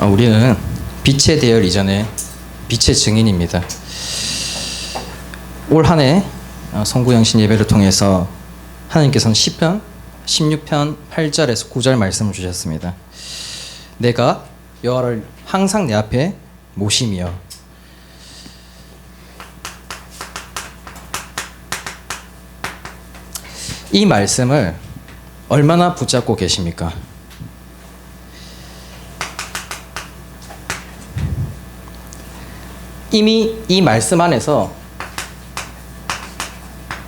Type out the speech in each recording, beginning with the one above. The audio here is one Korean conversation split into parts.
우리는 빛의 대열 이전에 빛의 증인입니다. 올 한 해 성구영신 예배를 통해서 하나님께서는 시편 16편 8절에서 9절 말씀을 주셨습니다. 내가 여호와를 항상 내 앞에 모심이여. 이 말씀을 얼마나 붙잡고 계십니까? 이미 이 말씀 안에서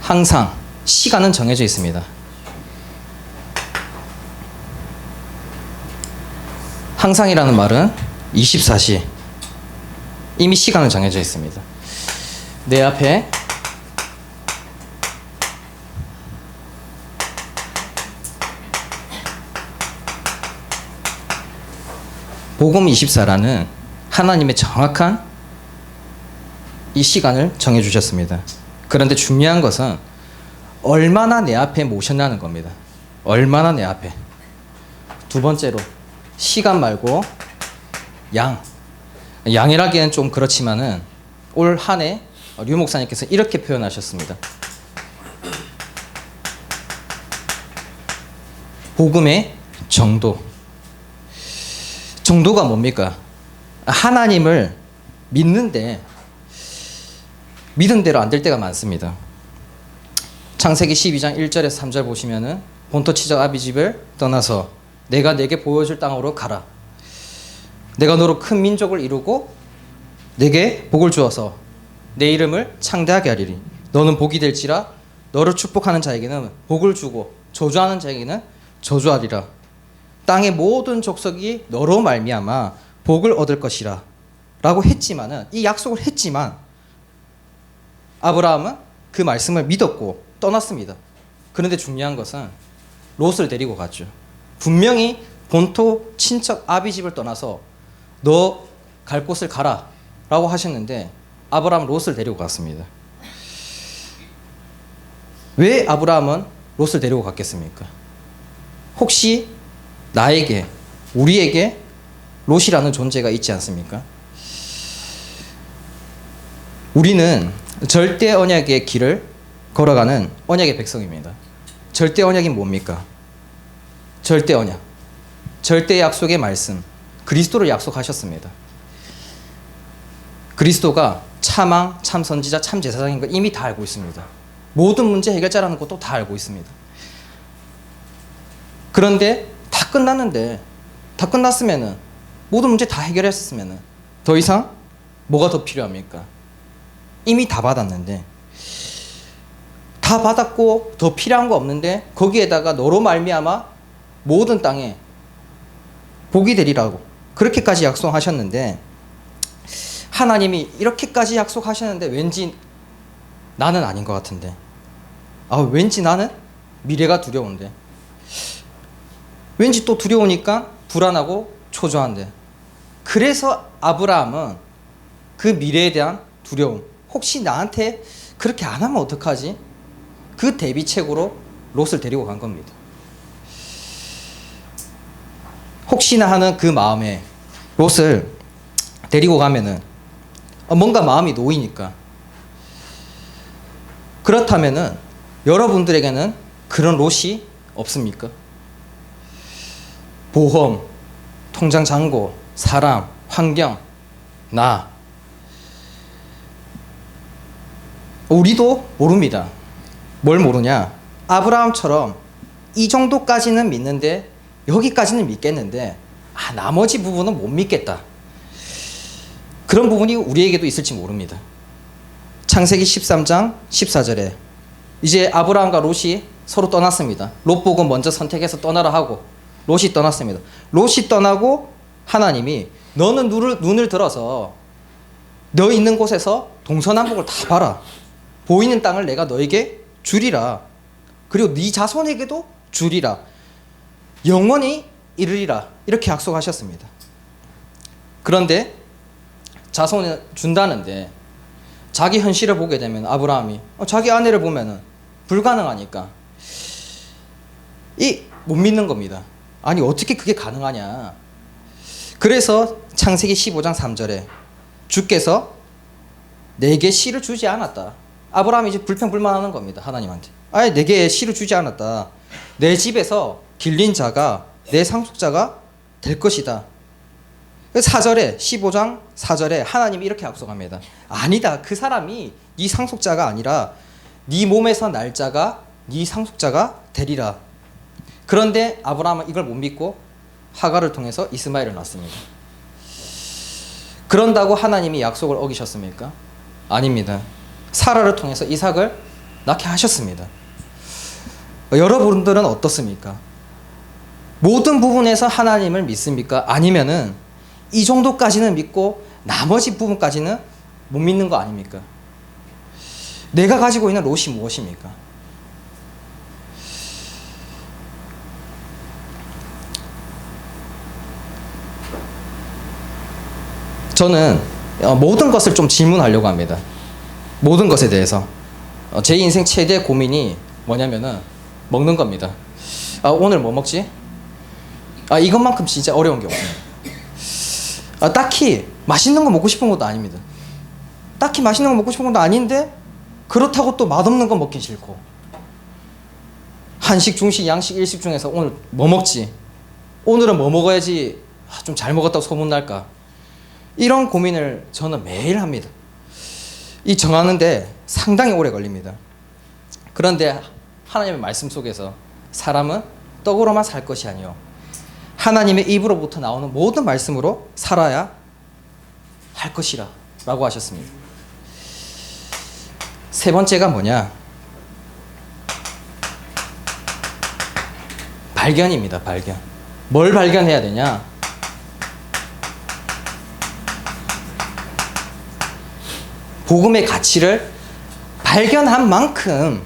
항상 시간은 정해져 있습니다. 항상이라는 말은 24시, 이미 시간은 정해져 있습니다. 내 앞에 복음 24라는 하나님의 정확한 이 시간을 정해주셨습니다. 그런데 중요한 것은 얼마나 내 앞에 모셨냐는 겁니다. 얼마나 내 앞에. 두 번째로 시간 말고 양이라기에는 좀 그렇지만은 올 한 해 류 목사님께서 이렇게 표현하셨습니다. 복음의 정도가 뭡니까? 하나님을 믿는데 믿은 대로 안 될 때가 많습니다. 창세기 12장 1절에서 3절 보시면은 본토 치적 아비집을 떠나서 내가 내게 보여줄 땅으로 가라. 내가 너로 큰 민족을 이루고 내게 복을 주어서 내 이름을 창대하게 하리리. 너는 복이 될지라 너를 축복하는 자에게는 복을 주고 저주하는 자에게는 저주하리라. 땅의 모든 족속이 너로 말미암아 복을 얻을 것이라 라고 했지만은, 이 약속을 했지만 아브라함은 그 말씀을 믿었고 떠났습니다. 그런데 중요한 것은 롯을 데리고 갔죠. 분명히 본토 친척 아비집을 떠나서 너 갈 곳을 가라 라고 하셨는데 아브라함은 롯을 데리고 갔습니다. 왜 아브라함은 롯을 데리고 갔겠습니까? 혹시 나에게, 우리에게 롯이라는 존재가 있지 않습니까? 우리는 절대 언약의 길을 걸어가는 언약의 백성입니다. 절대 언약이 뭡니까? 절대 언약, 절대 약속의 말씀, 그리스도를 약속하셨습니다. 그리스도가 참왕, 참선지자, 참제사장인 걸 이미 다 알고 있습니다. 모든 문제 해결자라는 것도 다 알고 있습니다. 그런데 다 끝났으면은, 모든 문제 다 해결했으면은 더 이상 뭐가 더 필요합니까? 이미 다 받았는데, 다 받았고 더 필요한 거 없는데 거기에다가 너로 말미암아 모든 땅에 복이 되리라고 그렇게까지 약속하셨는데, 하나님이 이렇게까지 약속하셨는데 왠지 나는 아닌 것 같은데, 왠지 나는 미래가 두려운데, 왠지 또 두려우니까 불안하고 초조한데, 그래서 아브라함은 그 미래에 대한 두려움, 혹시 나한테 그렇게 안 하면 어떡하지? 그 대비책으로 롯을 데리고 간 겁니다. 혹시나 하는 그 마음에 롯을 데리고 가면은 뭔가 마음이 놓이니까. 그렇다면은 여러분들에게는 그런 롯이 없습니까? 보험, 통장 잔고, 사람, 환경, 나. 우리도 모릅니다. 뭘 모르냐? 아브라함처럼 이 정도까지는 믿는데, 여기까지는 믿겠는데 나머지 부분은 못 믿겠다. 그런 부분이 우리에게도 있을지 모릅니다. 창세기 13장 14절에 이제 아브라함과 롯이 서로 떠났습니다. 롯 보고 먼저 선택해서 떠나라 하고 롯이 떠났습니다. 롯이 떠나고 하나님이 너는 눈을 들어서 너 있는 곳에서 동서남북을 다 봐라. 보이는 땅을 내가 너에게 주리라. 그리고 네 자손에게도 주리라. 영원히 이르리라. 이렇게 약속하셨습니다. 그런데 자손을 준다는데 자기 현실을 보게 되면 아브라함이 자기 아내를 보면은 불가능하니까 못 믿는 겁니다. 아니 어떻게 그게 가능하냐. 그래서 창세기 15장 3절에 주께서 내게 씨를 주지 않았다. 아브라함이 이제 불평불만하는 겁니다. 하나님한테. 아예 내게 씨를 주지 않았다. 내 집에서 길린 자가 내 상속자가 될 것이다. 4절에 15장 4절에 하나님이 이렇게 약속합니다. 아니다. 그 사람이 네 상속자가 아니라 네 몸에서 날 자가 네 상속자가 되리라. 그런데 아브라함은 이걸 못 믿고 하갈을 통해서 이스마엘을 낳습니다. 그런다고 하나님이 약속을 어기셨습니까? 아닙니다. 사라를 통해서 이삭을 낳게 하셨습니다. 여러분들은 어떻습니까? 모든 부분에서 하나님을 믿습니까? 아니면은 이 정도까지는 믿고 나머지 부분까지는 못 믿는 거 아닙니까? 내가 가지고 있는 롯이 무엇입니까? 저는 모든 것을 좀 질문하려고 합니다. 모든 것에 대해서. 제 인생 최대 고민이 뭐냐면은 먹는 겁니다. 오늘 뭐 먹지? 이것만큼 진짜 어려운 게 없어요. 딱히 맛있는 거 먹고 싶은 것도 아닙니다. 딱히 맛있는 거 먹고 싶은 것도 아닌데 그렇다고 또 맛없는 거 먹기 싫고, 한식, 중식, 양식, 일식 중에서 오늘 뭐 먹지? 오늘은 뭐 먹어야지 좀 잘 먹었다고 소문날까? 이런 고민을 저는 매일 합니다. 이 정하는데 상당히 오래 걸립니다. 그런데 하나님의 말씀 속에서 사람은 떡으로만 살 것이 아니요 하나님의 입으로부터 나오는 모든 말씀으로 살아야 할 것이라 라고 하셨습니다. 세 번째가 뭐냐? 발견입니다. 발견. 뭘 발견해야 되냐? 복음의 가치를 발견한 만큼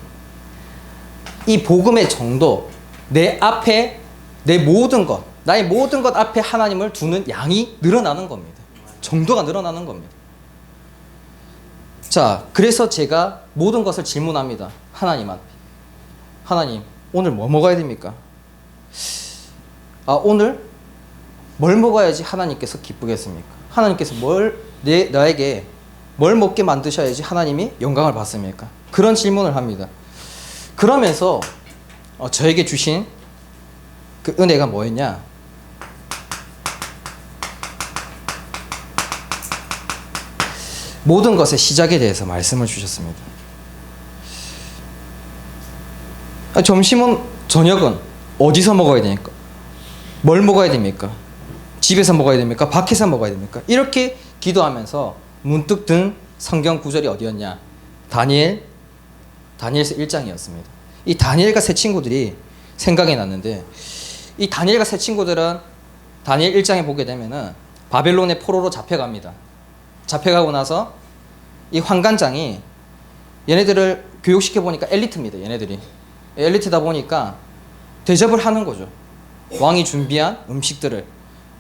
이 복음의 정도, 내 앞에 내 모든 것, 나의 모든 것 앞에 하나님을 두는 양이 늘어나는 겁니다. 정도가 늘어나는 겁니다. 자, 그래서 제가 모든 것을 질문합니다. 하나님 앞에. 하나님, 오늘 뭐 먹어야 됩니까? 오늘 뭘 먹어야지 하나님께서 기쁘겠습니까? 하나님께서 나에게 뭘 먹게 만드셔야지 하나님이 영광을 받습니까? 그런 질문을 합니다. 그러면서 저에게 주신 그 은혜가 뭐였냐? 모든 것의 시작에 대해서 말씀을 주셨습니다. 점심은, 저녁은 어디서 먹어야 되니까? 뭘 먹어야 됩니까? 집에서 먹어야 됩니까? 밖에서 먹어야 됩니까? 이렇게 기도하면서 문득 든 성경 구절이 어디였냐? 다니엘서 1장이었습니다. 이 다니엘과 세 친구들이 생각이 났는데, 이 다니엘과 세 친구들은 다니엘 1장에 보게 되면은 바벨론의 포로로 잡혀갑니다. 잡혀가고 나서 이 환관장이 얘네들을 교육시켜 보니까 엘리트입니다. 얘네들이 엘리트다 보니까 대접을 하는 거죠. 왕이 준비한 음식들을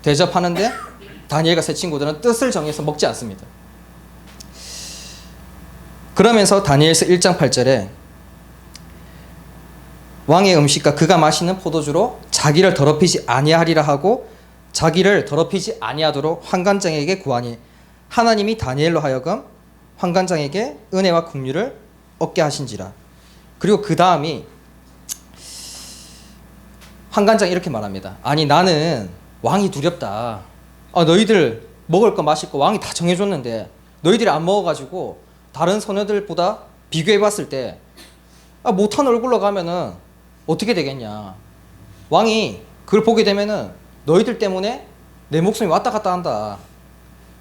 대접하는데 다니엘과 세 친구들은 뜻을 정해서 먹지 않습니다. 그러면서 다니엘서 1장 8절에 왕의 음식과 그가 마시는 포도주로 자기를 더럽히지 아니하리라 하고 자기를 더럽히지 아니하도록 환관장에게 구하니 하나님이 다니엘로 하여금 환관장에게 은혜와 긍휼을 얻게 하신지라. 그리고 그 다음이 환관장이 이렇게 말합니다. 아니 나는 왕이 두렵다. 너희들 먹을 거 마실 거 왕이 다 정해줬는데 너희들이 안 먹어가지고 다른 소녀들보다 비교해봤을 때 못한 얼굴로 가면은 어떻게 되겠냐. 왕이 그걸 보게 되면은 너희들 때문에 내 목숨이 왔다 갔다 한다.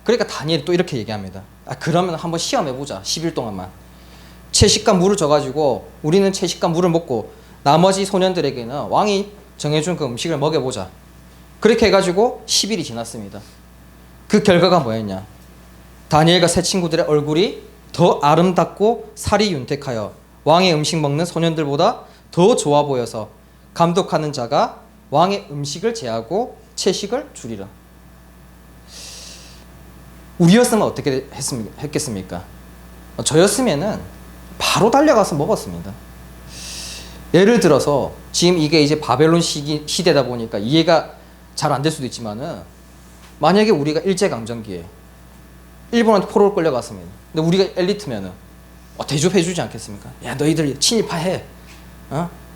그러니까 다니엘이 또 이렇게 얘기합니다. 그러면 한번 시험해보자. 10일 동안만 채식과 물을 줘가지고 우리는 채식과 물을 먹고 나머지 소년들에게는 왕이 정해준 그 음식을 먹여보자. 그렇게 해가지고 10일이 지났습니다. 그 결과가 뭐였냐? 다니엘과 세 친구들의 얼굴이 더 아름답고 살이 윤택하여 왕의 음식 먹는 소년들보다 더 좋아 보여서 감독하는 자가 왕의 음식을 제하고 채식을 줄이라. 우리였으면 어떻게 했겠습니까? 저였으면은 바로 달려가서 먹었습니다. 예를 들어서 지금 이게 이제 바벨론 시대다 보니까 이해가 잘 안 될 수도 있지만은 만약에 우리가 일제강점기에 일본한테 포로로 끌려갔습니다. 근데 우리가 엘리트면은 대접해주지 않겠습니까? 야, 너희들 친일파해.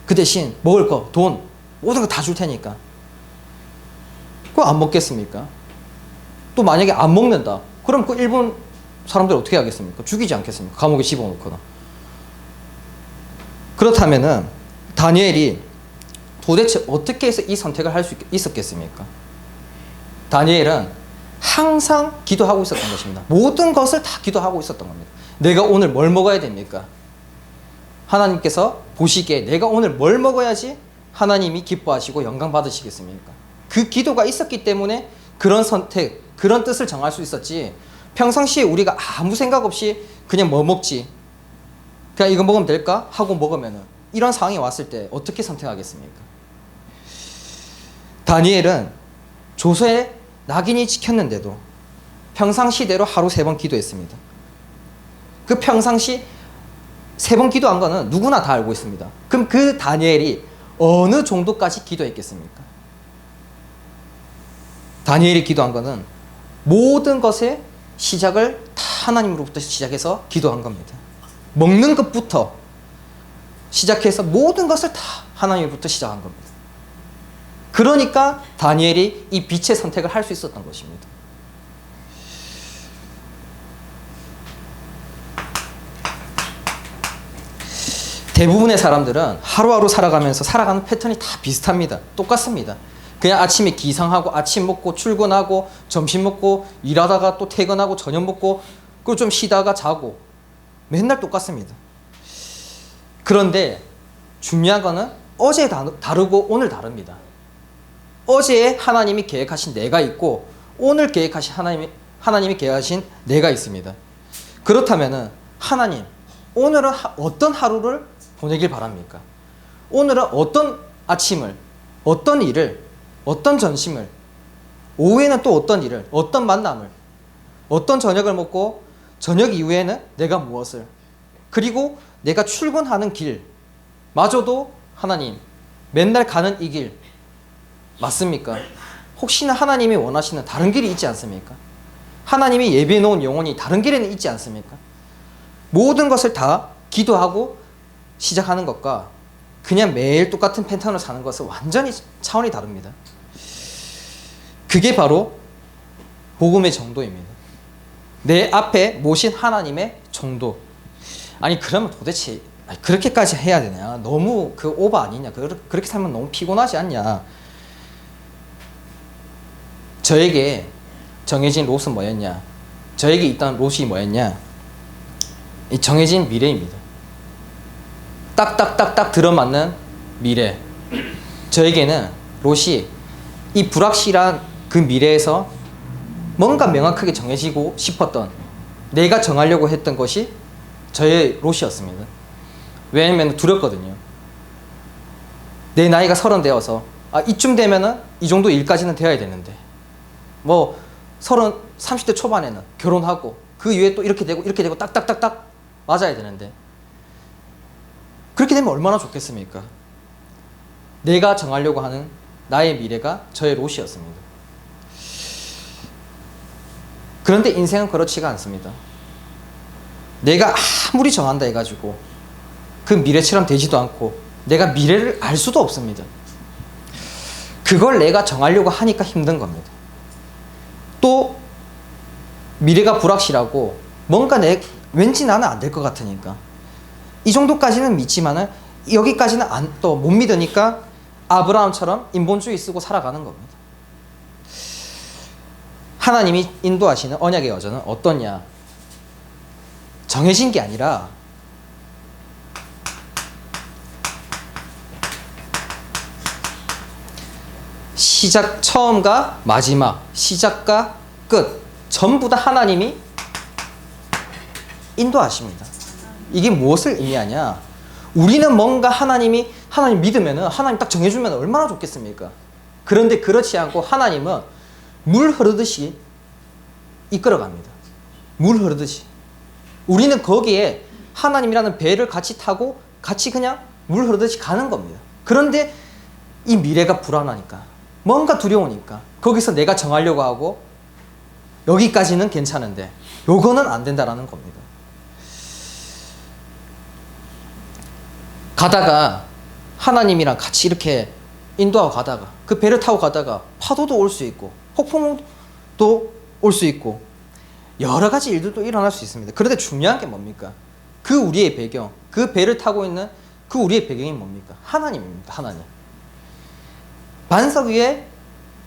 그 대신 먹을 거, 돈, 모든 거 다 줄 테니까. 그거 안 먹겠습니까? 또 만약에 안 먹는다. 그럼 그 일본 사람들 어떻게 하겠습니까? 죽이지 않겠습니까? 감옥에 집어넣거나. 그렇다면은 다니엘이 도대체 어떻게 해서 이 선택을 할 수 있었겠습니까? 다니엘은 항상 기도하고 있었던 것입니다. 모든 것을 다 기도하고 있었던 겁니다. 내가 오늘 뭘 먹어야 됩니까? 하나님께서 보시기에 내가 오늘 뭘 먹어야지 하나님이 기뻐하시고 영광 받으시겠습니까? 그 기도가 있었기 때문에 그런 선택, 그런 뜻을 정할 수 있었지, 평상시에 우리가 아무 생각 없이 그냥 뭐 먹지, 그냥 이거 먹으면 될까? 하고 먹으면은 이런 상황이 왔을 때 어떻게 선택하겠습니까? 다니엘은 조서에 낙인이 찍혔는데도 평상시대로 하루 3번 기도했습니다. 그 평상시 3번 기도한 거는 누구나 다 알고 있습니다. 그럼 그 다니엘이 어느 정도까지 기도했겠습니까? 다니엘이 기도한 거는 모든 것의 시작을 다 하나님으로부터 시작해서 기도한 겁니다. 먹는 것부터 시작해서 모든 것을 다 하나님으로부터 시작한 겁니다. 그러니까 다니엘이 이 빛의 선택을 할 수 있었던 것입니다. 대부분의 사람들은 하루하루 살아가면서 살아가는 패턴이 다 비슷합니다. 똑같습니다. 그냥 아침에 기상하고 아침 먹고 출근하고 점심 먹고 일하다가 또 퇴근하고 저녁 먹고 그리고 좀 쉬다가 자고 맨날 똑같습니다. 그런데 중요한 거는 어제 다르고 오늘 다릅니다. 어제에 하나님이 계획하신 내가 있고 오늘 계획하신 하나님이 계획하신 내가 있습니다. 그렇다면은 하나님, 오늘은 어떤 하루를 보내길 바랍니까? 오늘은 어떤 아침을, 어떤 일을, 어떤 점심을, 오후에는 또 어떤 일을, 어떤 만남을, 어떤 저녁을 먹고 저녁 이후에는 내가 무엇을, 그리고 내가 출근하는 길 마저도 하나님, 맨날 가는 이 길 맞습니까? 혹시나 하나님이 원하시는 다른 길이 있지 않습니까? 하나님이 예비해 놓은 영혼이 다른 길에는 있지 않습니까? 모든 것을 다 기도하고 시작하는 것과 그냥 매일 똑같은 패턴을 사는 것은 완전히 차원이 다릅니다. 그게 바로 복음의 정도입니다. 내 앞에 모신 하나님의 정도. 아니 그러면 도대체 그렇게까지 해야 되냐? 너무 그 오버 아니냐? 그렇게 살면 너무 피곤하지 않냐? 저에게 정해진 롯은 뭐였냐? 저에게 있던 롯이 뭐였냐? 이 정해진 미래입니다. 딱딱딱딱 들어맞는 미래. 저에게는 롯이 이 불확실한 그 미래에서 뭔가 명확하게 정해지고 싶었던, 내가 정하려고 했던 것이 저의 롯이었습니다. 왜냐면 두렵거든요. 내 나이가 30 되어서 이쯤 되면은 이 정도 일까지는 되어야 되는데, 뭐 30대 초반에는 결혼하고 그 이후에 또 이렇게 되고 딱딱딱딱 맞아야 되는데, 그렇게 되면 얼마나 좋겠습니까? 내가 정하려고 하는 나의 미래가 저의 롯이었습니다. 그런데 인생은 그렇지가 않습니다. 내가 아무리 정한다 해가지고 그 미래처럼 되지도 않고 내가 미래를 알 수도 없습니다. 그걸 내가 정하려고 하니까 힘든 겁니다. 또 미래가 불확실하고 뭔가 왠지 나는 안 될 것 같으니까 이 정도까지는 믿지만은 여기까지는 또 못 믿으니까 아브라함처럼 인본주의 쓰고 살아가는 겁니다. 하나님이 인도하시는 언약의 여정은 어떠냐? 정해진 게 아니라 시작, 처음과 마지막, 시작과 끝 전부 다 하나님이 인도하십니다. 이게 무엇을 의미하냐? 우리는 뭔가 하나님 믿으면은 하나님 딱 정해주면 얼마나 좋겠습니까? 그런데 그렇지 않고 하나님은 물 흐르듯이 이끌어갑니다. 물 흐르듯이. 우리는 거기에 하나님이라는 배를 같이 타고 같이 그냥 물 흐르듯이 가는 겁니다. 그런데 이 미래가 불안하니까, 뭔가 두려우니까 거기서 내가 정하려고 하고 여기까지는 괜찮은데 요거는 안 된다라는 겁니다. 가다가 하나님이랑 같이 이렇게 인도하고 가다가 그 배를 타고 가다가 파도도 올 수 있고 폭풍도 올 수 있고 여러 가지 일들도 일어날 수 있습니다. 그런데 중요한 게 뭡니까? 그 우리의 배경, 그 배를 타고 있는 그 우리의 배경이 뭡니까? 하나님입니다. 하나님. 반석 위에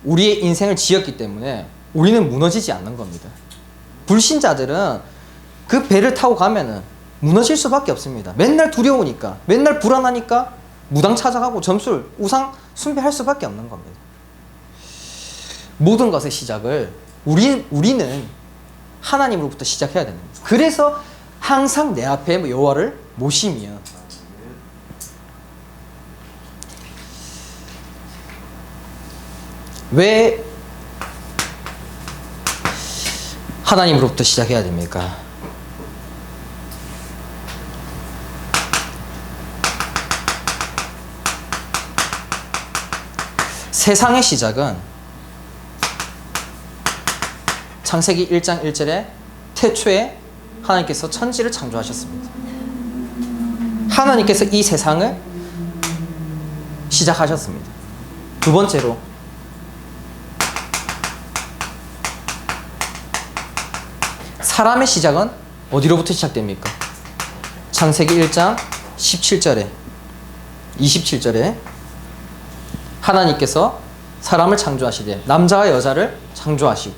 우리의 인생을 지었기 때문에 우리는 무너지지 않는 겁니다. 불신자들은 그 배를 타고 가면은 무너질 수밖에 없습니다. 맨날 두려우니까, 맨날 불안하니까 무당 찾아가고 점술, 우상 숭배할 수밖에 없는 겁니다. 모든 것의 시작을 우리는 하나님으로부터 시작해야 되는 겁니다. 그래서 항상 내 앞에 여호와를 모시며 왜 하나님으로부터 시작해야 됩니까? 세상의 시작은 창세기 1장 1절에 태초에 하나님께서 천지를 창조하셨습니다. 하나님께서 이 세상을 시작하셨습니다. 두 번째로 사람의 시작은 어디로부터 시작됩니까? 창세기 1장 17절에 27절에 하나님께서 사람을 창조하시되 남자와 여자를 창조하시고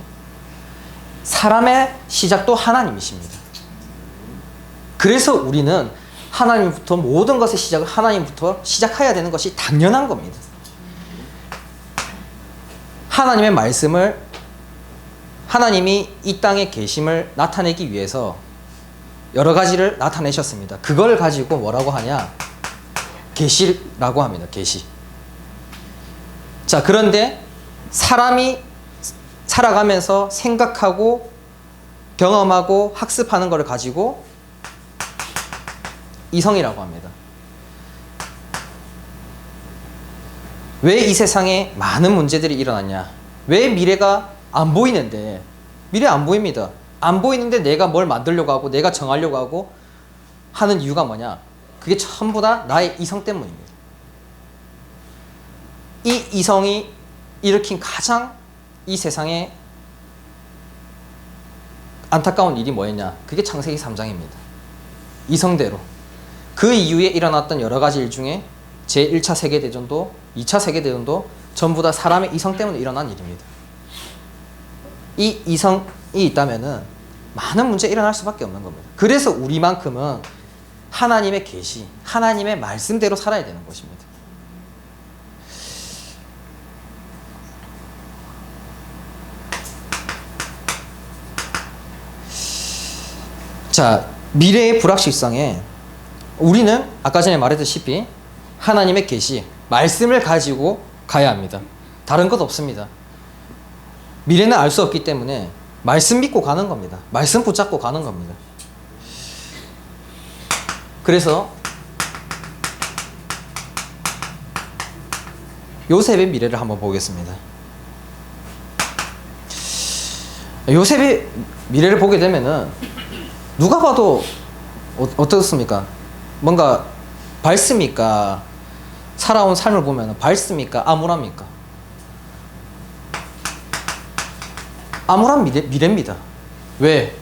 사람의 시작도 하나님이십니다. 그래서 우리는 하나님부터 모든 것의 시작을 하나님부터 시작해야 되는 것이 당연한 겁니다. 하나님의 말씀을 하나님이 이 땅에 계심을 나타내기 위해서 여러 가지를 나타내셨습니다. 그걸 가지고 뭐라고 하냐? 계시라고 합니다. 계시. 자, 그런데 사람이 살아가면서 생각하고 경험하고 학습하는 것을 가지고 이성이라고 합니다. 왜 이 세상에 많은 문제들이 일어났냐? 왜 미래가 안 보이는데? 미래 안 보입니다. 안 보이는데 내가 뭘 만들려고 하고 내가 정하려고 하고 하는 이유가 뭐냐? 그게 전부 다 나의 이성 때문입니다. 이 이성이 일으킨 가장 이 세상에 안타까운 일이 뭐였냐? 그게 창세기 3장입니다. 이성대로. 그 이후에 일어났던 여러 가지 일 중에 제1차 세계대전도 2차 세계대전도 전부 다 사람의 이성 때문에 일어난 일입니다. 이 이성이 있다면은 많은 문제가 일어날 수밖에 없는 겁니다. 그래서 우리만큼은 하나님의 계시, 하나님의 말씀대로 살아야 되는 것입니다. 자, 미래의 불확실성에 우리는 아까 전에 말했다시피 하나님의 계시, 말씀을 가지고 가야 합니다. 다른 것 없습니다. 미래는 알 수 없기 때문에 말씀 믿고 가는 겁니다. 말씀 붙잡고 가는 겁니다. 그래서 요셉의 미래를 한번 보겠습니다. 요셉의 미래를 보게 되면은 누가 봐도 어떻습니까? 뭔가 밝습니까? 살아온 삶을 보면 밝습니까? 암울합니까? 암울한 미래입니다. 왜?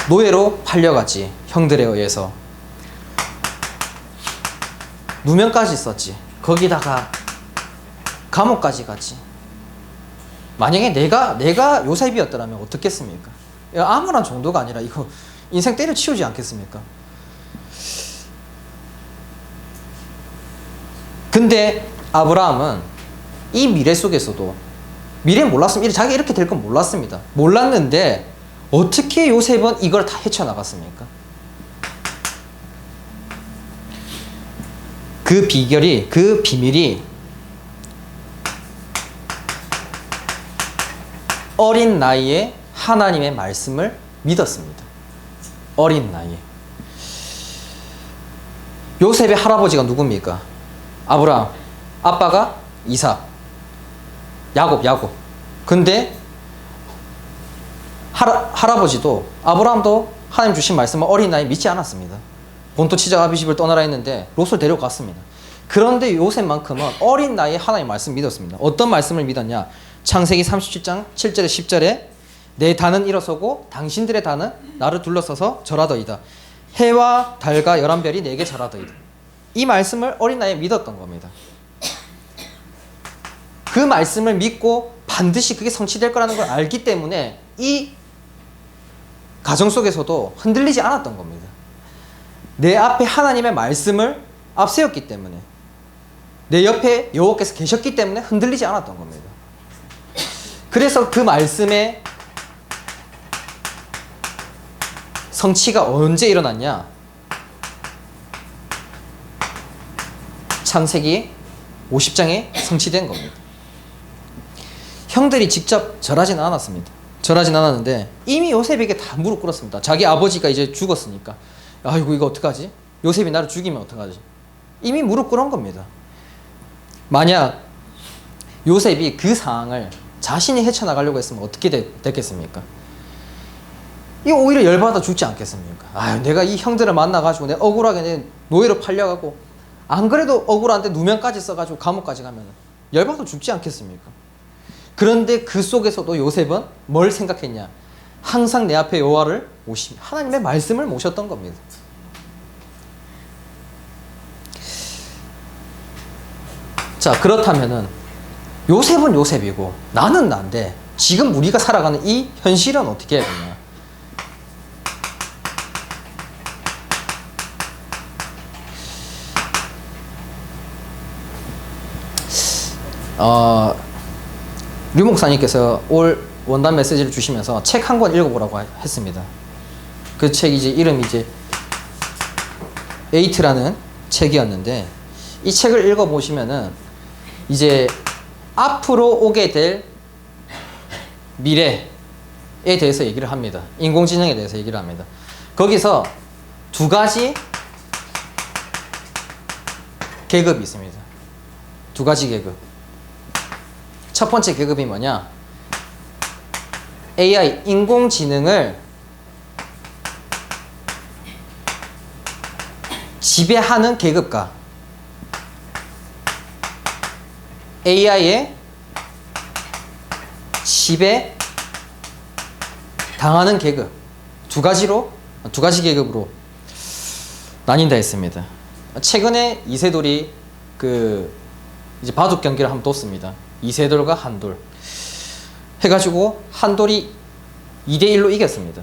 노예로 팔려갔지. 형들에 의해서. 누명까지 썼지. 거기다가 감옥까지 갔지. 만약에 내가 요셉이었더라면 어떻겠습니까? 암울한 정도가 아니라 이거 인생 때려치우지 않겠습니까? 근데 아브라함은 이 미래 속에서도 미래 몰랐습니다. 자기가 이렇게 될 건 몰랐습니다. 몰랐는데 어떻게 요셉은 이걸 다 헤쳐나갔습니까? 그 비결이, 그 비밀이 어린 나이에 하나님의 말씀을 믿었습니다. 어린 나이에. 요셉의 할아버지가 누굽니까? 아브라함. 아빠가 이삭. 야곱. 근데 할아버지도 아브라함도 하나님 주신 말씀을 어린 나이에 믿지 않았습니다. 본토 치자 아비집을 떠나라 했는데 롯을 데려갔습니다. 그런데 요셉만큼은 어린 나이에 하나님 말씀 믿었습니다. 어떤 말씀을 믿었냐? 창세기 37장 7절에 10절에 내 단은 일어서고 당신들의 단은 나를 둘러서서 절하더이다. 해와 달과 11별이 내게 절하더이다. 이 말씀을 어린 나이에 믿었던 겁니다. 그 말씀을 믿고 반드시 그게 성취될 거라는 걸 알기 때문에 이 가정 속에서도 흔들리지 않았던 겁니다. 내 앞에 하나님의 말씀을 앞세웠기 때문에, 내 옆에 여호와께서 계셨기 때문에 흔들리지 않았던 겁니다. 그래서 그 말씀의 성취가 언제 일어났냐? 창세기 50장에 성취된 겁니다. 형들이 직접 절하지는 않았습니다. 절하진 않았는데 이미 요셉에게 다 무릎 꿇었습니다. 자기 아버지가 이제 죽었으니까 아이고 이거 어떡하지? 요셉이 나를 죽이면 어떡하지? 이미 무릎 꿇은 겁니다. 만약 요셉이 그 상황을 자신이 헤쳐나가려고 했으면 어떻게 됐겠습니까? 이거 오히려 열받아 죽지 않겠습니까? 아유, 내가 이 형들을 만나가지고 내가 억울하게 내 노예로 팔려가고 안 그래도 억울한데 누명까지 써가지고 감옥까지 가면 열받아 죽지 않겠습니까? 그런데 그 속에서도 요셉은 뭘 생각했냐? 항상 내 앞에 여호와를 모시며 하나님의 말씀을 모셨던 겁니다. 자, 그렇다면은 요셉은 요셉이고 나는 난데 지금 우리가 살아가는 이 현실은 어떻게 해야 되냐? 류 목사님께서 올 원단 메시지를 주시면서 책 한 권 읽어보라고 했습니다. 그 책이 이제 이름이 이제 에이트라는 책이었는데 이 책을 읽어보시면은 이제 앞으로 오게 될 미래에 대해서 얘기를 합니다. 인공지능에 대해서 얘기를 합니다. 거기서 두 가지 계급이 있습니다. 두 가지 계급. 첫 번째 계급이 뭐냐? AI, 인공지능을 지배하는 계급과 AI에 지배 당하는 계급, 두 가지 계급으로 나뉜다 했습니다. 최근에 이세돌이 이제 바둑 경기를 한번 뒀습니다. 이세돌과 한돌 해가지고 한돌이 2대1로 이겼습니다.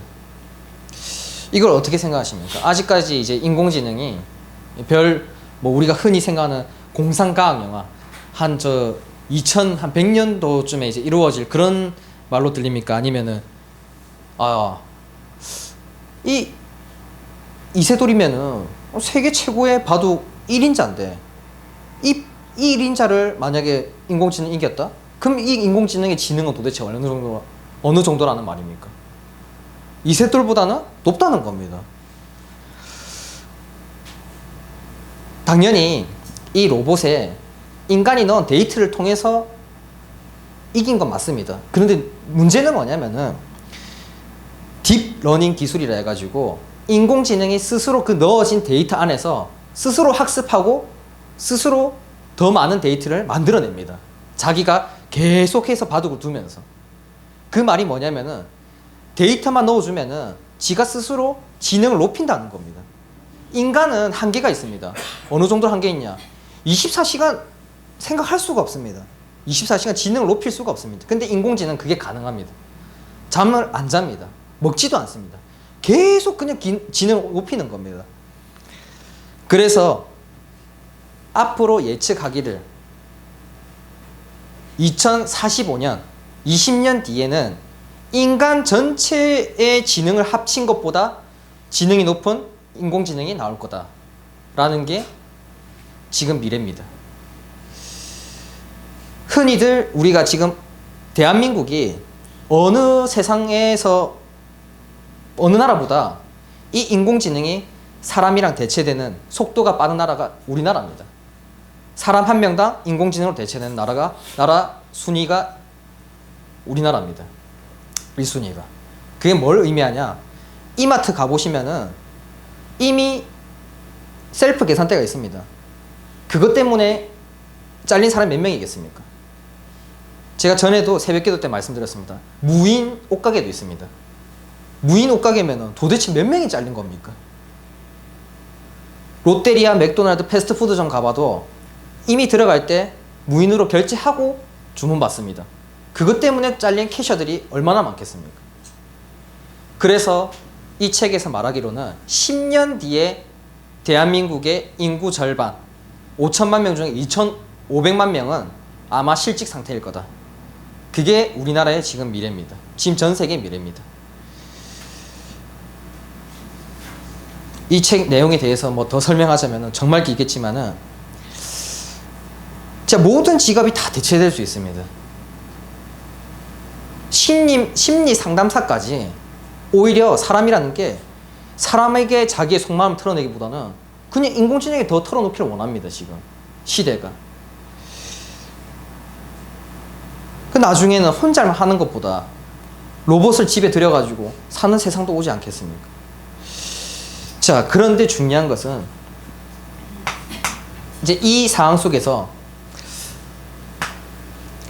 이걸 어떻게 생각하십니까? 아직까지 이제 인공지능이 우리가 흔히 생각하는 공상과학 영화 한 2100년도쯤에 이제 이루어질 그런 말로 들립니까? 아니면은 이세돌이면은 세계 최고의 바둑 1인자인데 이 1인자를 만약에 인공지능이 이겼다? 그럼 이 인공지능의 지능은 도대체 어느 정도라는 말입니까? 이세돌보다는 높다는 겁니다. 당연히 이 로봇에 인간이 넣은 데이터를 통해서 이긴 건 맞습니다. 그런데 문제는 뭐냐면은 딥러닝 기술이라 해가지고 인공지능이 스스로 그 넣어진 데이터 안에서 스스로 학습하고 스스로 더 많은 데이터를 만들어냅니다. 자기가 계속해서 바둑을 두면서. 그 말이 뭐냐면은 데이터만 넣어주면은 지가 스스로 지능을 높인다는 겁니다. 인간은 한계가 있습니다. 어느 정도 한계 있냐? 24시간 생각할 수가 없습니다. 24시간 지능을 높일 수가 없습니다. 근데 인공지능은 그게 가능합니다. 잠을 안 잡니다. 먹지도 않습니다. 계속 그냥 지능을 높이는 겁니다. 그래서 앞으로 예측하기를 2045년, 20년 뒤에는 인간 전체의 지능을 합친 것보다 지능이 높은 인공지능이 나올 거다라는 게 지금 미래입니다. 흔히들 우리가 지금 대한민국이 어느 세상에서 어느 나라보다 이 인공지능이 사람이랑 대체되는 속도가 빠른 나라가 우리나라입니다. 사람 한 명당 인공지능으로 대체되는 나라 순위가 우리나라입니다. 1순위가. 그게 뭘 의미하냐? 이마트 가보시면은 이미 셀프 계산대가 있습니다. 그것 때문에 잘린 사람이 몇 명이겠습니까? 제가 전에도 새벽기도 때 말씀드렸습니다. 무인 옷가게도 있습니다. 무인 옷가게면은 도대체 몇 명이 잘린 겁니까? 롯데리아, 맥도날드, 패스트푸드점 가봐도 이미 들어갈 때 무인으로 결제하고 주문받습니다. 그것 때문에 잘린 캐셔들이 얼마나 많겠습니까? 그래서 이 책에서 말하기로는 10년 뒤에 대한민국의 인구 절반, 5천만 명 중에 2,500만 명은 아마 실직 상태일 거다. 그게 우리나라의 지금 미래입니다. 지금 전 세계의 미래입니다. 이 책 내용에 대해서 뭐 더 설명하자면 정말 길겠지만은 진짜 모든 직업이 다 대체될 수 있습니다. 심리 상담사까지 오히려 사람이라는 게 사람에게 자기의 속마음을 털어내기보다는 그냥 인공지능에 더 털어놓기를 원합니다. 지금 시대가. 그 나중에는 혼자만 하는 것보다 로봇을 집에 들여가지고 사는 세상도 오지 않겠습니까? 자, 그런데 중요한 것은 이제 이 상황 속에서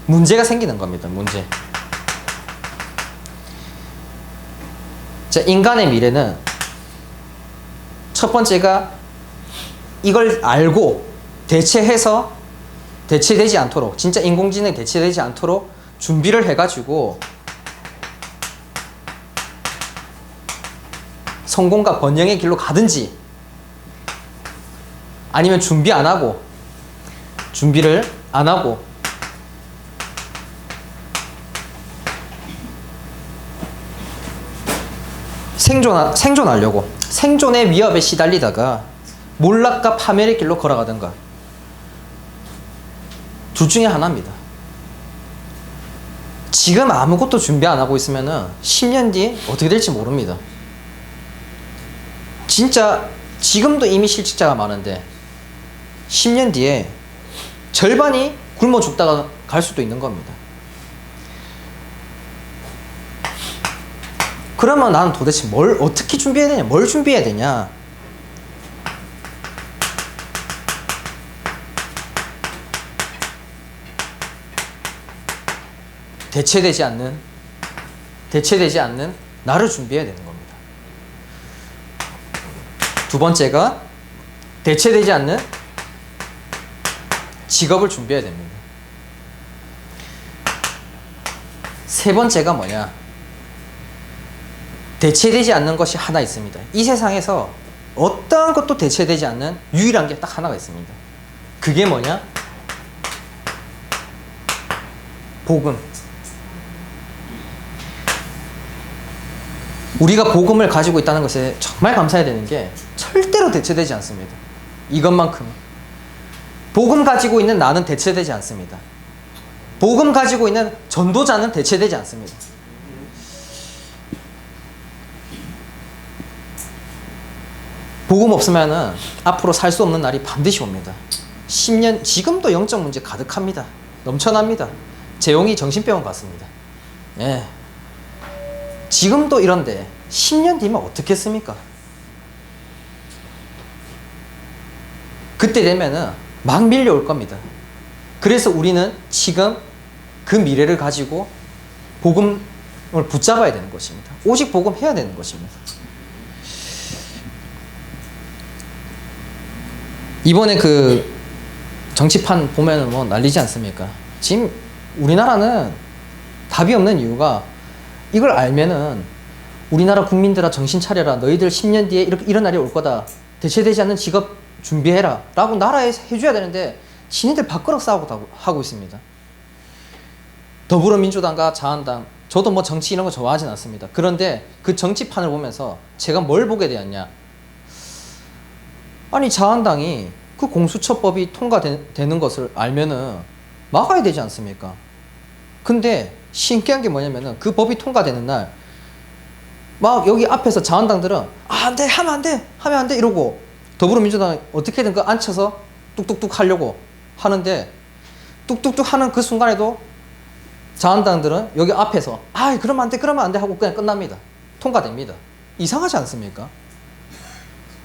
문제가 생기는 겁니다. 문제. 자, 인간의 미래는 첫 번째가 이걸 알고 대체해서 대체되지 않도록, 진짜 인공지능이 대체되지 않도록 준비를 해가지고 성공과 번영의 길로 가든지, 아니면 준비를 안 하고 생존하려고 생존의 위협에 시달리다가 몰락과 파멸의 길로 걸어가든가, 둘 중에 하나입니다. 지금 아무것도 준비 안 하고 있으면은 10년 뒤에 어떻게 될지 모릅니다. 진짜 지금도 이미 실직자가 많은데 10년 뒤에 절반이 굶어 죽다가 갈 수도 있는 겁니다. 그러면 나는 도대체 뭘 어떻게 준비해야 되냐? 뭘 준비해야 되냐? 대체되지 않는 나를 준비해야 되는 겁니다. 두 번째가 대체되지 않는 직업을 준비해야 됩니다. 세 번째가 뭐냐? 대체되지 않는 것이 하나 있습니다. 이 세상에서 어떠한 것도 대체되지 않는 유일한 게 딱 하나가 있습니다. 그게 뭐냐? 복음. 우리가 복음을 가지고 있다는 것에 정말 감사해야 되는 게 절대로 대체되지 않습니다. 이것만큼은. 복음 가지고 있는 나는 대체되지 않습니다. 복음 가지고 있는 전도자는 대체되지 않습니다. 복음 없으면은 앞으로 살 수 없는 날이 반드시 옵니다. 10년, 지금도 영적 문제 가득합니다. 넘쳐납니다. 재용이 정신병원 갔습니다. 예. 지금도 이런데 10년 뒤면 어떻겠습니까? 그때 되면은 막 밀려올 겁니다. 그래서 우리는 지금 그 미래를 가지고 복음을 붙잡아야 되는 것입니다. 오직 복음 해야 되는 것입니다. 이번에 그 정치판 보면은 뭐 난리지 않습니까? 지금 우리나라는 답이 없는 이유가, 이걸 알면은 우리나라 국민들아 정신 차려라. 너희들 10년 뒤에 이런 날이 올 거다. 대체되지 않는 직업 준비해라. 라고 나라에 해줘야 되는데 지네들 밥그릇 싸우고 하고 있습니다. 더불어민주당과 자한당, 저도 뭐 정치 이런 거 좋아하진 않습니다. 그런데 그 정치판을 보면서 제가 뭘 보게 되었냐? 아니, 자한당이 그 공수처법이 통과되는 것을 알면은 막아야 되지 않습니까? 근데 신기한 게 뭐냐면은 그 법이 통과되는 날 막 여기 앞에서 자한당들은 안 돼, 하면 안 돼 이러고, 더불어민주당은 어떻게든 그 앉혀서 뚝뚝뚝 하려고 하는데, 뚝뚝뚝 하는 그 순간에도 자한당들은 여기 앞에서 그러면 안 돼, 그러면 안 돼 하고 그냥 끝납니다. 통과됩니다. 이상하지 않습니까?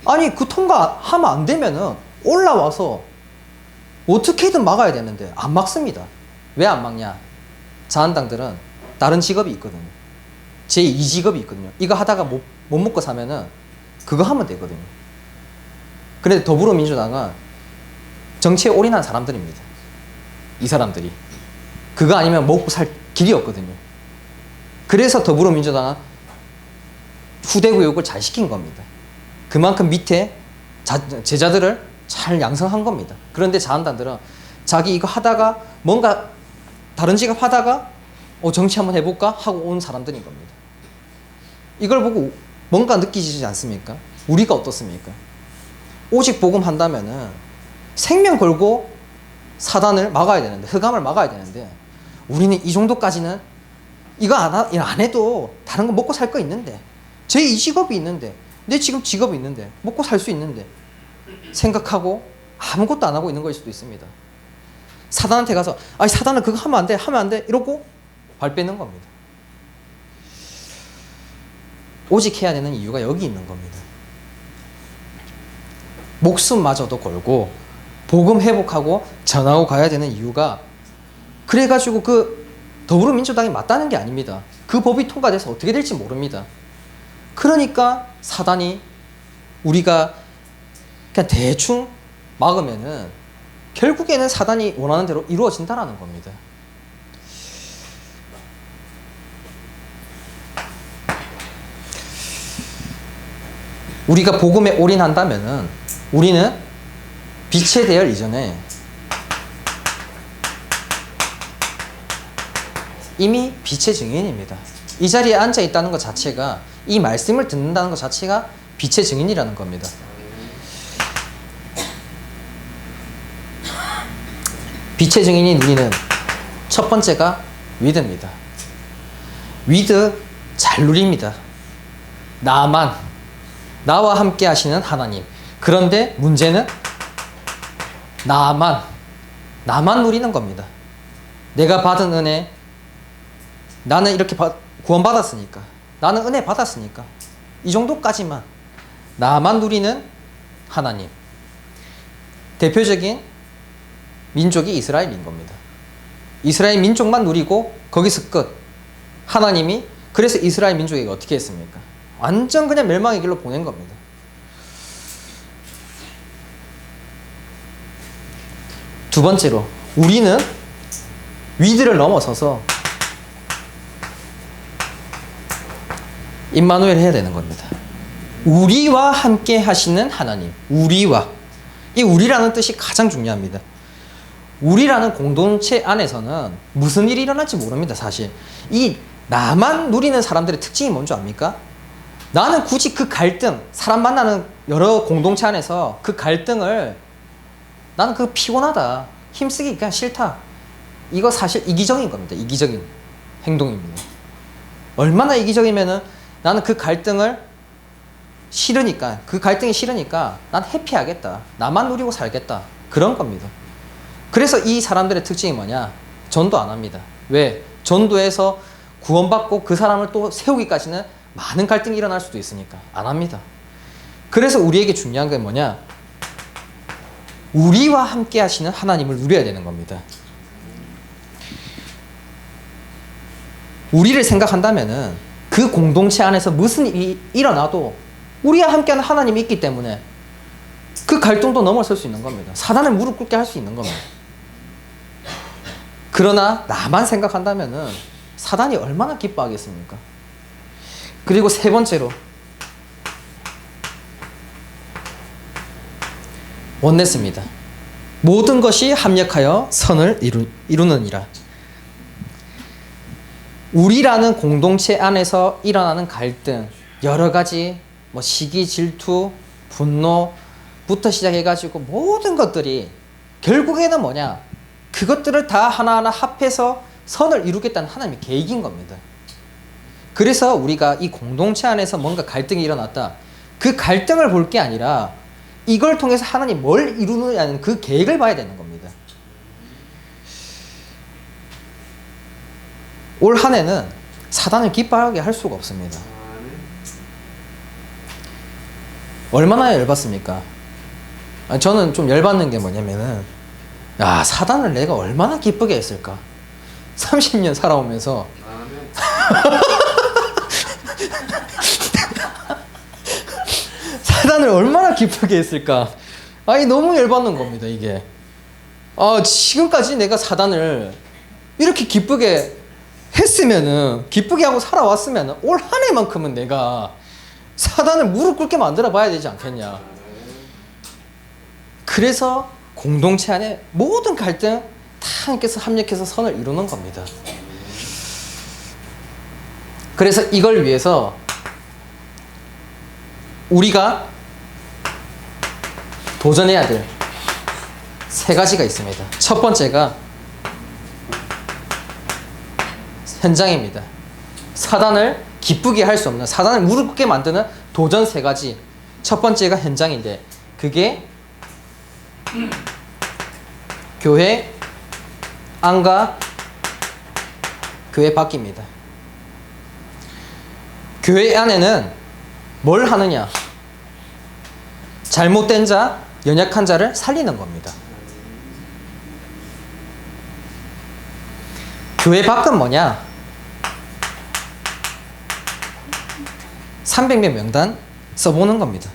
아니 그 통과하면 안 되면은 올라와서 어떻게든 막아야 되는데 안 막습니다. 왜 안 막냐? 자한당들은 다른 직업이 있거든요. 제2직업이 있거든요. 이거 하다가 못 먹고 사면은 그거 하면 되거든요. 그런데 더불어민주당은 정치에 올인한 사람들입니다. 이 사람들이. 그거 아니면 먹고 살 길이 없거든요. 그래서 더불어민주당은 후대 교육을 잘 시킨 겁니다. 그만큼 밑에 제자들을 잘 양성한 겁니다. 그런데 자한당들은 자기 이거 하다가 뭔가 다른 직업 하다가 정치 한번 해볼까 하고 온 사람들인 겁니다. 이걸 보고 뭔가 느끼시지 않습니까? 우리가 어떻습니까? 오직 복음한다면은 생명 걸고 사단을 막아야 되는데, 흑암을 막아야 되는데, 우리는 이 정도까지는 이거 안 해도 다른 거 먹고 살 거 있는데, 제 이 직업이 있는데, 내 지금 직업이 있는데, 먹고 살 수 있는데 생각하고 아무것도 안 하고 있는 거일 수도 있습니다. 사단한테 가서 사단은 그거 하면 안 돼, 하면 안 돼 이러고 발 빼는 겁니다. 오직 해야 되는 이유가 여기 있는 겁니다. 목숨마저도 걸고 복음 회복하고 전하고 가야 되는 이유가, 그래가지고 그 더불어민주당이 맞다는 게 아닙니다. 그 법이 통과돼서 어떻게 될지 모릅니다. 그러니까 사단이 우리가 그냥 대충 막으면은 결국에는 사단이 원하는 대로 이루어진다라는 겁니다. 우리가 복음에 올인한다면은 우리는 빛의 대열 이전에 이미 빛의 증인입니다. 이 자리에 앉아 있다는 것 자체가, 이 말씀을 듣는다는 것 자체가 빛의 증인이라는 겁니다. 빛의 증인인 우리는 첫 번째가 위드입니다. 위드 잘 누립니다. 나와 함께 하시는 하나님. 그런데 문제는 나만 누리는 겁니다. 내가 받은 은혜, 나는 이렇게 구원받았으니까, 나는 은혜 받았으니까 이 정도까지만 나만 누리는 하나님. 대표적인 민족이 이스라엘인 겁니다. 이스라엘 민족만 누리고 거기서 끝. 하나님이 그래서 이스라엘 민족에게 어떻게 했습니까? 완전 그냥 멸망의 길로 보낸 겁니다. 두 번째로 우리는 위드를 넘어서서 임마누엘 해야 되는 겁니다. 우리와 함께 하시는 하나님. 이 우리라는 뜻이 가장 중요합니다. 우리라는 공동체 안에서는 무슨 일이 일어날지 모릅니다. 사실 이 나만 누리는 사람들의 특징이 뭔지 압니까? 나는 굳이 그 갈등, 사람 만나는 여러 공동체 안에서 그 갈등을, 나는 그거 피곤하다, 힘쓰기 그냥 싫다, 이거 사실 이기적인 겁니다. 이기적인 행동입니다. 얼마나 이기적이면은 나는 그 갈등을 싫으니까, 그 갈등이 싫으니까 난 회피하겠다, 나만 누리고 살겠다, 그런 겁니다. 그래서 이 사람들의 특징이 뭐냐? 전도 안 합니다. 왜? 전도해서 구원받고 그 사람을 또 세우기까지는 많은 갈등이 일어날 수도 있으니까 안 합니다. 그래서 우리에게 중요한 게 뭐냐? 우리와 함께 하시는 하나님을 누려야 되는 겁니다. 우리를 생각한다면은 그 공동체 안에서 무슨 일이 일어나도 우리와 함께하는 하나님이 있기 때문에 그 갈등도 넘어설 수 있는 겁니다. 사단을 무릎 꿇게 할 수 있는 겁니다. 그러나 나만 생각한다면은 사단이 얼마나 기뻐하겠습니까? 그리고 세 번째로 원네스입니다. 모든 것이 합력하여 선을 이루느니라. 우리라는 공동체 안에서 일어나는 갈등, 여러 가지 시기, 질투, 분노부터 시작해가지고 모든 것들이 결국에는 뭐냐? 그것들을 다 하나하나 합해서 선을 이루겠다는 하나님의 계획인 겁니다. 그래서 우리가 이 공동체 안에서 뭔가 갈등이 일어났다, 그 갈등을 볼 게 아니라 이걸 통해서 하나님 뭘 이루느냐는 그 계획을 봐야 되는 겁니다. 올 한 해는 사단을 기뻐하게 할 수가 없습니다. 얼마나 열받습니까? 저는 좀 열받는 게 뭐냐면은, 야, 사단을 내가 얼마나 기쁘게 했을까? 30년 살아오면서 사단을 얼마나 기쁘게 했을까? 아니, 너무 열받는 겁니다, 이게. 지금까지 내가 사단을 이렇게 기쁘게 했으면은, 기쁘게 하고 살아왔으면은, 올 한 해만큼은 내가 사단을 무릎 꿇게 만들어 봐야 되지 않겠냐. 그래서 공동체 안에 모든 갈등 다 하나님께서 합력해서 선을 이루는 겁니다. 그래서 이걸 위해서 우리가 도전해야 될 세 가지가 있습니다. 첫 번째가 현장입니다. 사단을 기쁘게 할 수 없는, 사단을 무릎 꿇게 만드는 도전 세 가지. 첫 번째가 현장인데, 그게 교회 안과 교회 밖입니다. 교회 안에는 뭘 하느냐? 잘못된 자, 연약한 자를 살리는 겁니다. 교회 밖은 뭐냐? 300명 명단 써보는 겁니다.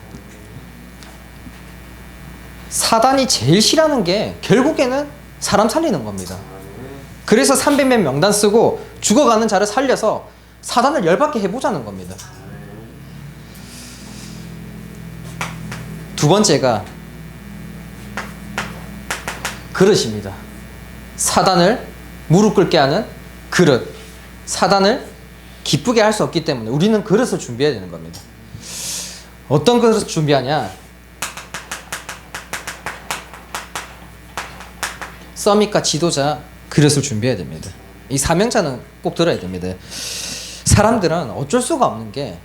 사단이 제일 싫어하는 게 결국에는 사람 살리는 겁니다. 그래서 300명 명단 쓰고 죽어가는 자를 살려서 사단을 열받게 해보자는 겁니다. 두 번째가 그릇입니다. 사단을 무릎 꿇게 하는 그릇. 사단을 기쁘게 할 수 없기 때문에 우리는 그릇을 준비해야 되는 겁니다. 어떤 그릇을 준비하냐? 서밋과 지도자 그릇을 준비해야 됩니다. 이 사명자는 꼭 들어야 됩니다. 사람들은 어쩔 수가 없는 게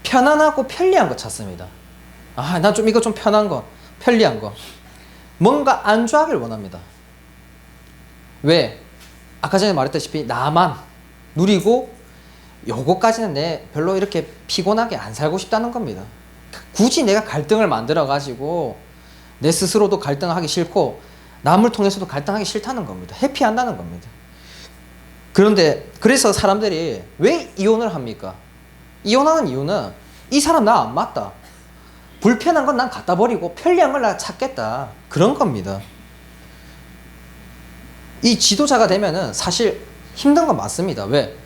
편안하고 편리한 거 찾습니다. 난 좀 이거 좀 편한 거, 편리한 거. 뭔가 안주하길 원합니다. 왜? 아까 전에 말했다시피 나만 누리고 요거까지는 내 별로 이렇게 피곤하게 안 살고 싶다는 겁니다. 굳이 내가 갈등을 만들어 가지고 내 스스로도 갈등하기 싫고 남을 통해서도 갈등하기 싫다는 겁니다. 회피한다는 겁니다. 그런데 그래서 사람들이 왜 이혼을 합니까? 이혼하는 이유는 이 사람 나 안 맞다. 불편한 건 난 갖다 버리고 편리한 걸 나 찾겠다. 그런 겁니다. 이 지도자가 되면은 사실 힘든 건 맞습니다. 왜?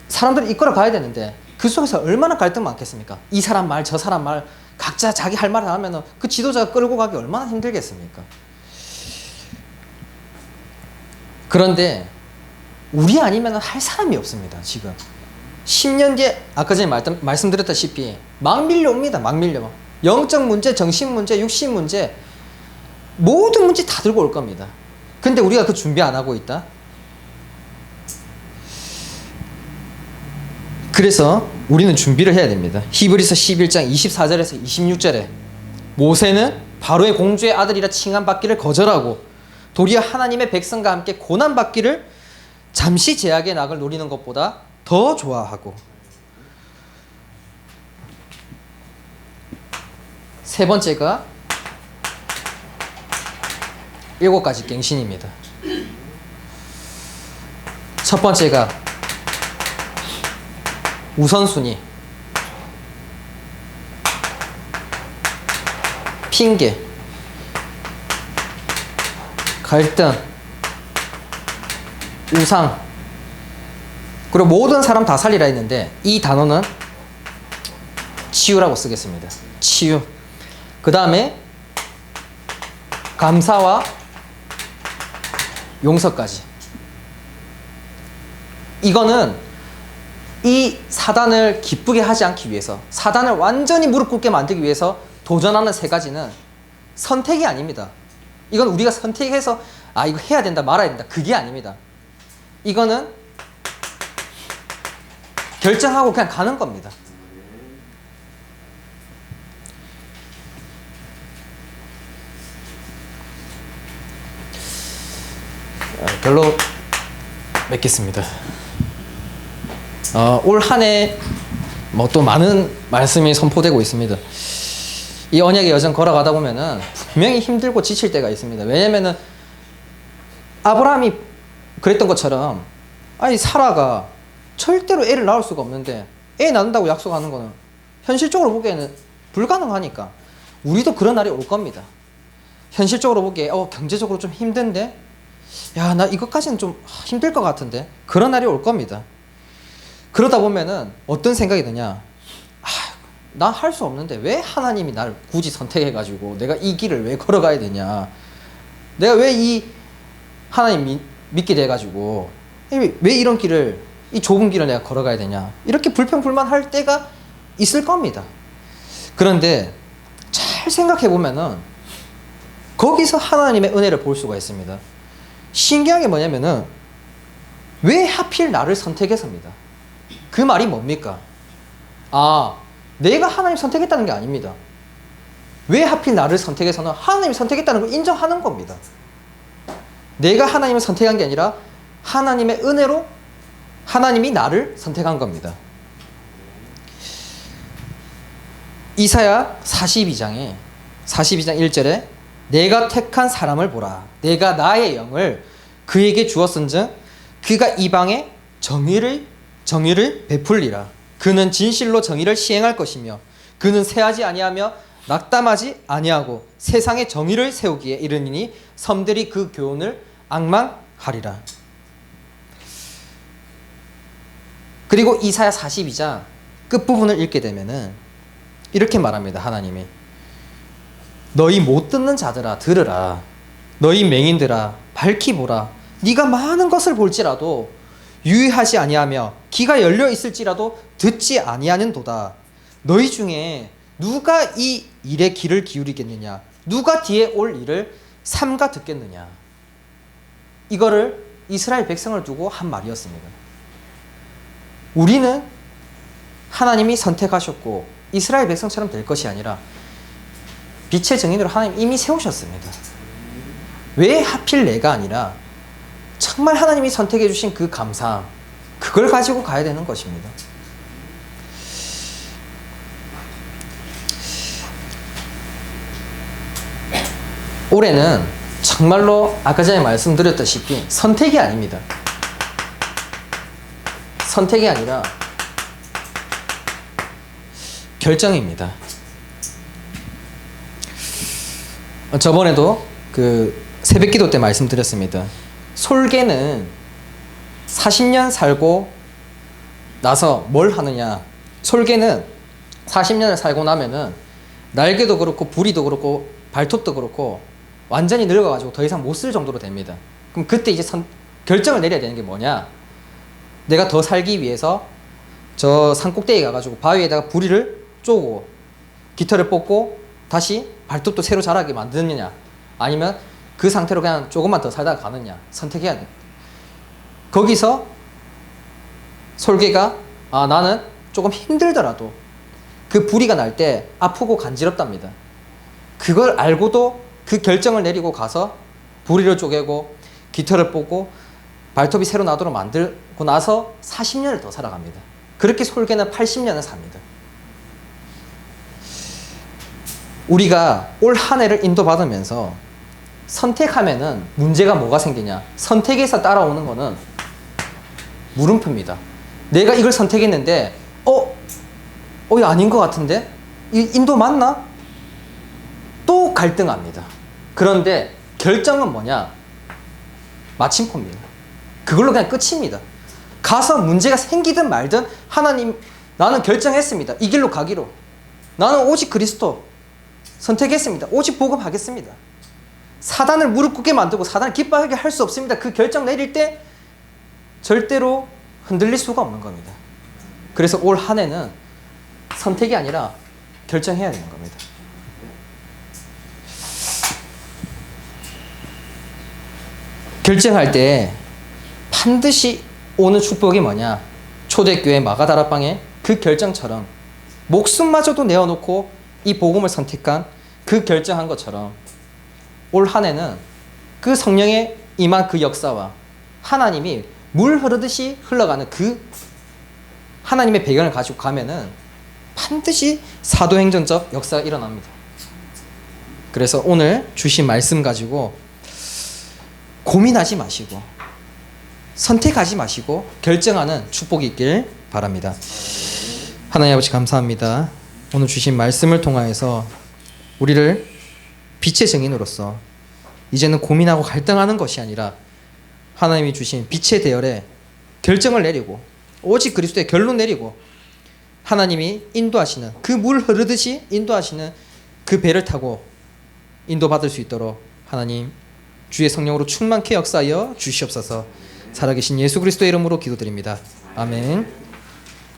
사람들이 이끌어 가야 되는데 그 속에서 얼마나 갈등 많겠습니까? 이 사람 말, 저 사람 말, 각자 자기 할 말을 하면은 그 지도자가 끌고 가기 얼마나 힘들겠습니까? 그런데 우리 아니면 할 사람이 없습니다. 지금 10년 뒤에 아까 전에 말씀드렸다시피 막 밀려옵니다. 막 밀려. 영적 문제, 정신 문제, 육신 문제, 모든 문제 다 들고 올 겁니다. 근데 우리가 그 준비 안 하고 있다? 그래서 우리는 준비를 해야 됩니다. 히브리서 11장 24절에서 26절에 모세는 바로의 공주의 아들이라 칭함받기를 거절하고 도리어 하나님의 백성과 함께 고난받기를 잠시 제약의 낙을 노리는 것보다 더 좋아하고, 세 번째가 7가지 갱신입니다. 첫 번째가 우선순위, 핑계, 갈등, 우상, 그리고 모든 사람 다 살리라 했는데 이 단어는 치유라고 쓰겠습니다. 치유. 그 다음에 감사와 용서까지. 이거는 이 사단을 기쁘게 하지 않기 위해서, 사단을 완전히 무릎 꿇게 만들기 위해서 도전하는 세 가지는 선택이 아닙니다. 이건 우리가 선택해서 이거 해야 된다 말아야 된다 그게 아닙니다. 이거는 결정하고 그냥 가는 겁니다. 별로 맺겠습니다. 올 한 해 뭐 또 많은 말씀이 선포되고 있습니다. 이 언약의 여정 걸어가다 보면은 분명히 힘들고 지칠 때가 있습니다. 왜냐면은 아브라함이 그랬던 것처럼 아니 사라가 절대로 애를 낳을 수가 없는데 애 낳는다고 약속하는 거는 현실적으로 보기에는 불가능하니까 우리도 그런 날이 올 겁니다. 현실적으로 보기에 경제적으로 좀 힘든데 야, 나 이것까지는 좀 힘들 것 같은데 그런 날이 올 겁니다. 그러다 보면은 어떤 생각이 드냐, 나 할 수 없는데 왜 하나님이 날 굳이 선택해가지고 내가 이 길을 왜 걸어가야 되냐, 내가 왜 이 하나님 믿게 돼가지고 왜 이런 길을, 이 좁은 길을 내가 걸어가야 되냐, 이렇게 불평불만할 때가 있을 겁니다. 그런데 잘 생각해 보면은 거기서 하나님의 은혜를 볼 수가 있습니다. 신기한 게 뭐냐면은 왜 하필 나를 선택해서입니다. 그 말이 뭡니까? 내가 하나님 선택했다는 게 아닙니다. 왜 하필 나를 선택해서는 하나님이 선택했다는 걸 인정하는 겁니다. 내가 하나님을 선택한 게 아니라 하나님의 은혜로 하나님이 나를 선택한 겁니다. 이사야 42장 1절에 내가 택한 사람을 보라, 내가 나의 영을 그에게 주었은즉 그가 이방에 정의를 베풀리라. 그는 진실로 정의를 시행할 것이며 그는 패하지 아니하며 낙담하지 아니하고 세상에 정의를 세우기에 이르니니 섬들이 그 교훈을 앙망하리라. 그리고 이사야 42장 끝부분을 읽게 되면은 이렇게 말합니다. 하나님이 너희 못 듣는 자들아 들으라, 너희 맹인들아 밝히 보라. 네가 많은 것을 볼지라도 유의하지 아니하며 귀가 열려 있을지라도 듣지 아니하는도다. 너희 중에 누가 이 일에 귀를 기울이겠느냐, 누가 뒤에 올 일을 삼가 듣겠느냐. 이거를 이스라엘 백성을 두고 한 말이었습니다. 우리는 하나님이 선택하셨고 이스라엘 백성처럼 될 것이 아니라 빛의 증인으로 하나님 이미 세우셨습니다. 왜 하필 내가 아니라 정말 하나님이 선택해 주신 그 감사함, 그걸 가지고 가야 되는 것입니다. 올해는 정말로 아까 전에 말씀드렸다시피 선택이 아닙니다. 선택이 아니라 결정입니다. 저번에도 그 새벽기도 때 말씀드렸습니다. 솔개는 40년 살고 나서 뭘 하느냐, 솔개는 40년을 살고 나면은 날개도 그렇고 부리도 그렇고 발톱도 그렇고 완전히 늙어가지고 더 이상 못 쓸 정도로 됩니다. 그럼 그때 이제 결정을 내려야 되는 게 뭐냐, 내가 더 살기 위해서 저 산꼭대기에 가가지고 바위에다가 부리를 쪼고 깃털을 뽑고 다시 발톱도 새로 자라게 만드느냐, 아니면 그 상태로 그냥 조금만 더 살다가 가느냐, 선택해야 돼. 거기서 솔개가 나는 조금 힘들더라도 그 부리가 날 때 아프고 간지럽답니다. 그걸 알고도 그 결정을 내리고 가서 부리를 쪼개고 깃털을 뽑고 발톱이 새로 나도록 만들고 나서 40년을 더 살아갑니다. 그렇게 솔개는 80년을 삽니다. 우리가 올 한 해를 인도받으면서 선택하면은 문제가 뭐가 생기냐, 선택에서 따라오는 거는 물음표입니다. 내가 이걸 선택했는데 이거 아닌 것 같은데? 이 인도 맞나? 또 갈등합니다. 그런데 결정은 뭐냐? 마침표입니다. 그걸로 그냥 끝입니다. 가서 문제가 생기든 말든 하나님, 나는 결정했습니다. 이 길로 가기로. 나는 오직 그리스도 선택했습니다. 오직 복음하겠습니다. 사단을 무릎 꿇게 만들고 사단을 기뻐하게 할 수 없습니다. 그 결정 내릴 때 절대로 흔들릴 수가 없는 겁니다. 그래서 올 한 해는 선택이 아니라 결정해야 되는 겁니다. 결정할 때 반드시 오는 축복이 뭐냐, 초대교회 마가다락방의 그 결정처럼 목숨마저도 내어놓고 이 복음을 선택한 그 결정한 것처럼 올 한 해는 그 성령의 임한 그 역사와 하나님이 물 흐르듯이 흘러가는 그 하나님의 배경을 가지고 가면은 반드시 사도행전적 역사가 일어납니다. 그래서 오늘 주신 말씀 가지고 고민하지 마시고 선택하지 마시고 결정하는 축복이 있길 바랍니다. 하나님 아버지 감사합니다. 오늘 주신 말씀을 통하여서 우리를 빛의 증인으로서 이제는 고민하고 갈등하는 것이 아니라 하나님이 주신 빛의 대열에 결정을 내리고 오직 그리스도의 결론 내리고 하나님이 인도하시는 그 물 흐르듯이 인도하시는 그 배를 타고 인도받을 수 있도록 하나님 주의 성령으로 충만케 역사하여 주시옵소서. 살아계신 예수 그리스도의 이름으로 기도드립니다. 아멘.